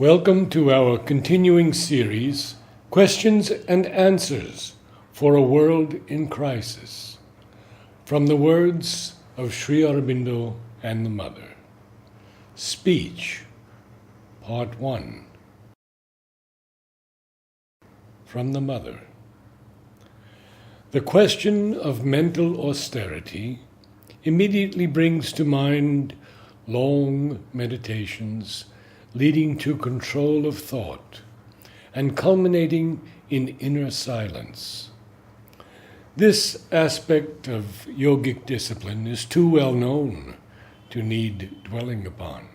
Welcome to our continuing series, Questions and Answers for a World in Crisis, from the words of Sri Aurobindo and the Mother. Speech, Part 1. From the Mother. The question of mental austerity immediately brings to mind long meditations leading to control of thought and culminating in inner silence. This aspect of yogic discipline is too well known to need dwelling upon.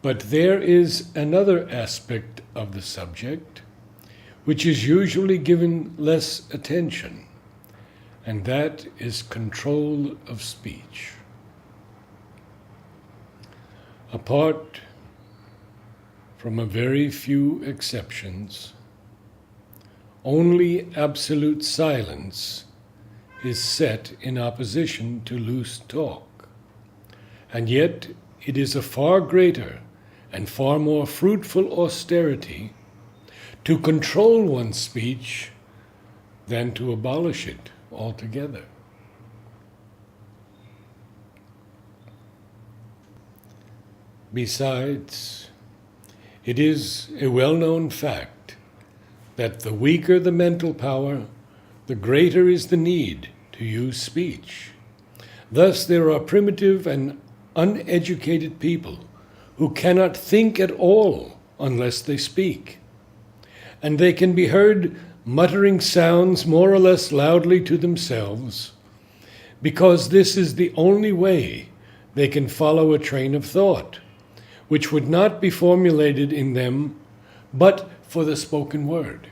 But there is another aspect of the subject which is usually given less attention, and that is control of speech. Apart from a very few exceptions, only absolute silence is set in opposition to loose talk, and yet it is a far greater and far more fruitful austerity to control one's speech than to abolish it altogether. Besides, it is a well-known fact that the weaker the mental power, the greater is the need to use speech. Thus, there are primitive and uneducated people who cannot think at all unless they speak, and they can be heard muttering sounds more or less loudly to themselves, because this is the only way they can follow a train of thought, which would not be formulated in them but for the spoken word.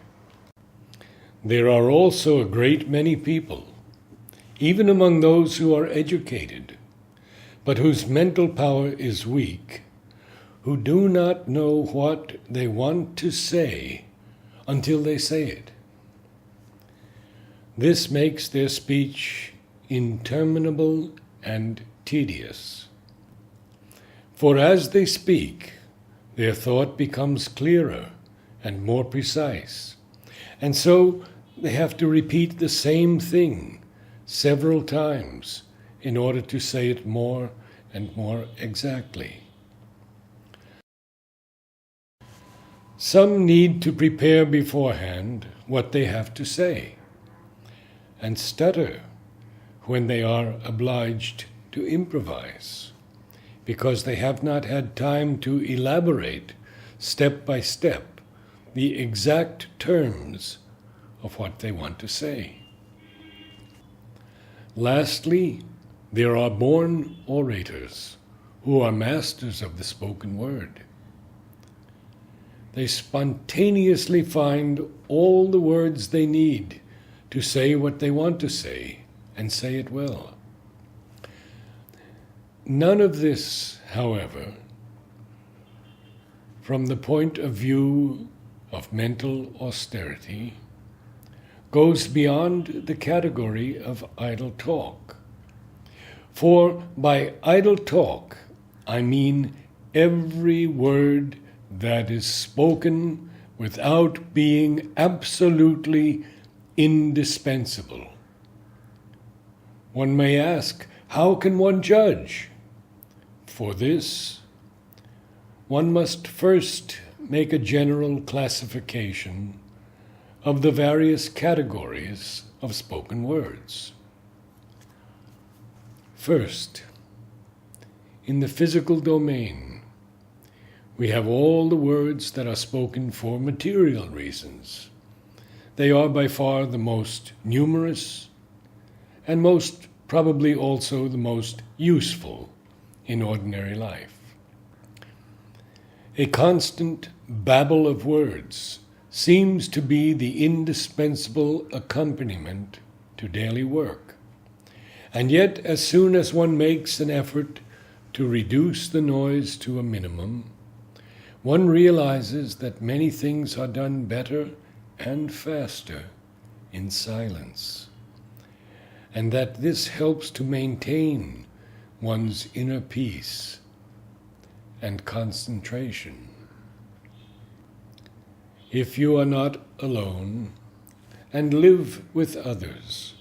There are also a great many people, even among those who are educated, but whose mental power is weak, who do not know what they want to say until they say it. This makes their speech interminable and tedious. For as they speak, their thought becomes clearer and more precise, and so they have to repeat the same thing several times in order to say it more and more exactly. Some need to prepare beforehand what they have to say, and stutter when they are obliged to improvise, because they have not had time to elaborate step by step the exact terms of what they want to say. Lastly, there are born orators who are masters of the spoken word. They spontaneously find all the words they need to say what they want to say, and say it well. None of this, however, from the point of view of mental austerity, goes beyond the category of idle talk. For by idle talk, I mean every word that is spoken without being absolutely indispensable. One may ask, how can one judge? For this, one must first make a general classification of the various categories of spoken words. First, in the physical domain, we have all the words that are spoken for material reasons. They are by far the most numerous and most probably also the most useful in ordinary life. A constant babble of words seems to be the indispensable accompaniment to daily work. And yet, as soon as one makes an effort to reduce the noise to a minimum, one realizes that many things are done better and faster in silence, and that this helps to maintain one's inner peace and concentration. if you are not alone and live with others.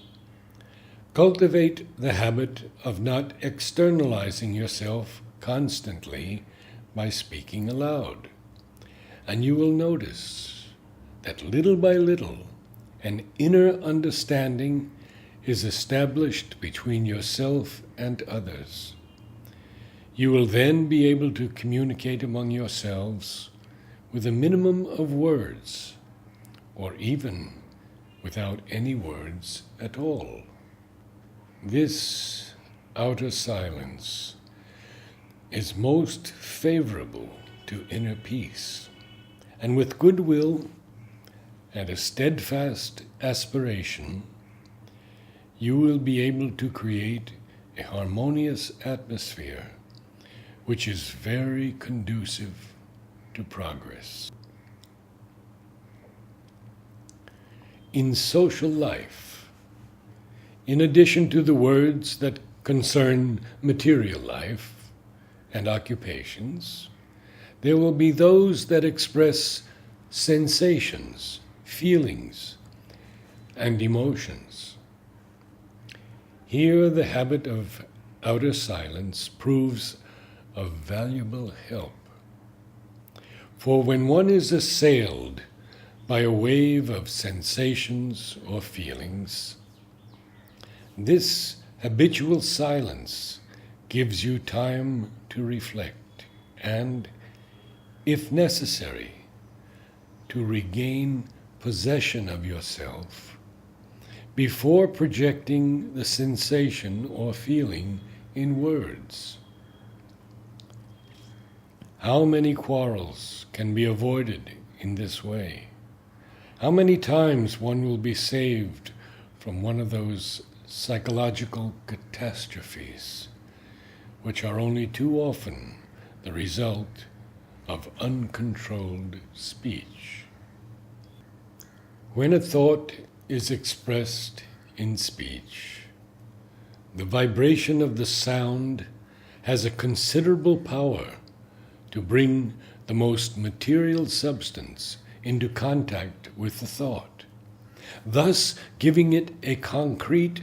Cultivate the habit of not externalizing yourself constantly by speaking aloud, and you will notice that little by little an inner understanding is established between yourself and others. You will then be able to communicate among yourselves with a minimum of words, or even without any words at all. This outer silence is most favorable to inner peace, and with goodwill and a steadfast aspiration, you will be able to create a harmonious atmosphere which is very conducive to progress. In social life, in addition to the words that concern material life and occupations, there will be those that express sensations, feelings, and emotions. Here the habit of outer silence proves of valuable help. For when one is assailed by a wave of sensations or feelings, this habitual silence gives you time to reflect and, if necessary, to regain possession of yourself before projecting the sensation or feeling in words. How many quarrels can be avoided in this way? How many times one will be saved from one of those psychological catastrophes, which are only too often the result of uncontrolled speech. When a thought is expressed in speech, the vibration of the sound has a considerable power to bring the most material substance into contact with the thought, thus giving it a concrete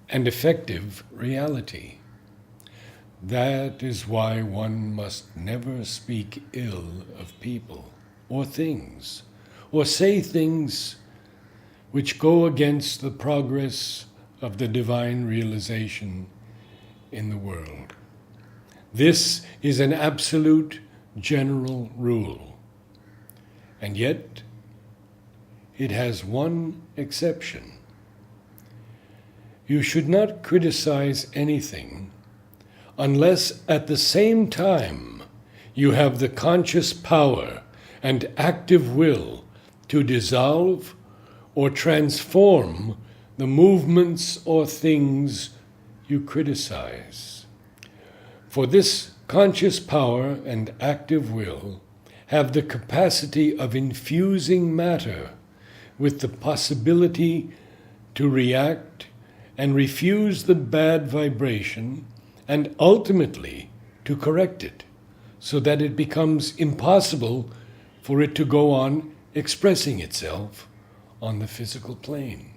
and effective reality. That is why one must never speak ill of people or things, or say things which go against the progress of the divine realization in the world. This is an absolute general rule, and yet it has one exception. You should not criticize anything unless at the same time you have the conscious power and active will to dissolve or transform the movements or things you criticize. For this conscious power and active will have the capacity of infusing matter with the possibility to react and refuse the bad vibration and ultimately to correct it, so that it becomes impossible for it to go on expressing itself on the physical plane.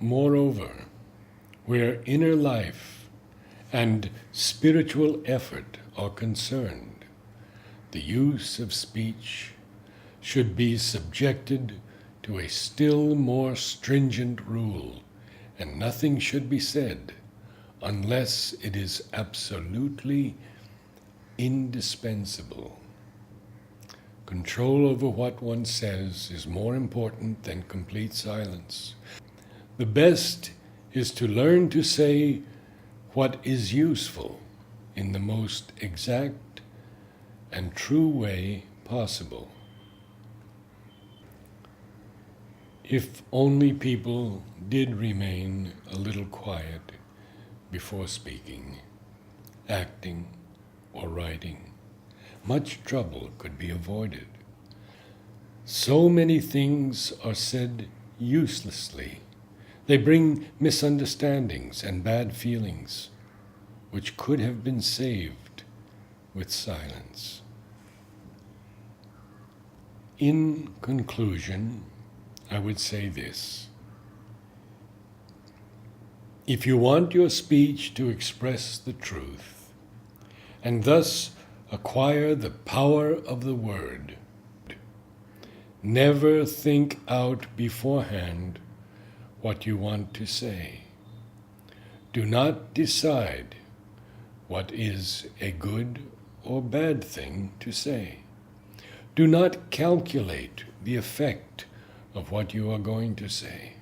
Moreover, where inner life and spiritual effort are concerned, the use of speech should be subjected to a still more stringent rule, and nothing should be said unless it is absolutely indispensable. Control over what one says is more important than complete silence. The best is to learn to say what is useful in the most exact and true way possible. If only people did remain a little quiet before speaking, acting, or writing, much trouble could be avoided. So many things are said uselessly. They bring misunderstandings and bad feelings, which could have been saved with silence. In conclusion, I would say this. If you want your speech to express the truth, and thus acquire the power of the word, never think out beforehand what you want to say. Do not decide what is a good or bad thing to say. Do not calculate the effect of what you are going to say.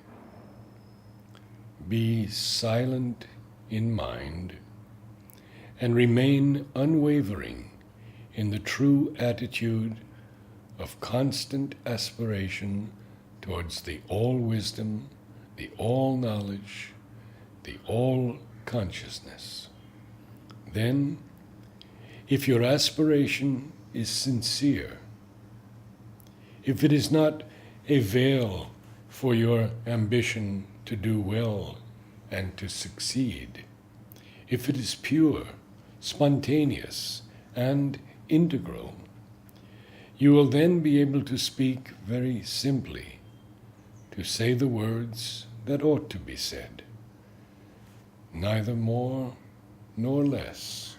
Be silent in mind and remain unwavering in the true attitude of constant aspiration towards the all-wisdom, the all-knowledge, the all-consciousness. Then, if your aspiration is sincere, if it is not a veil for your ambition to do well and to succeed, if it is pure, spontaneous, and integral, you will then be able to speak very simply, to say the words that ought to be said, neither more nor less,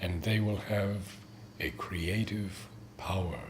and they will have a creative power.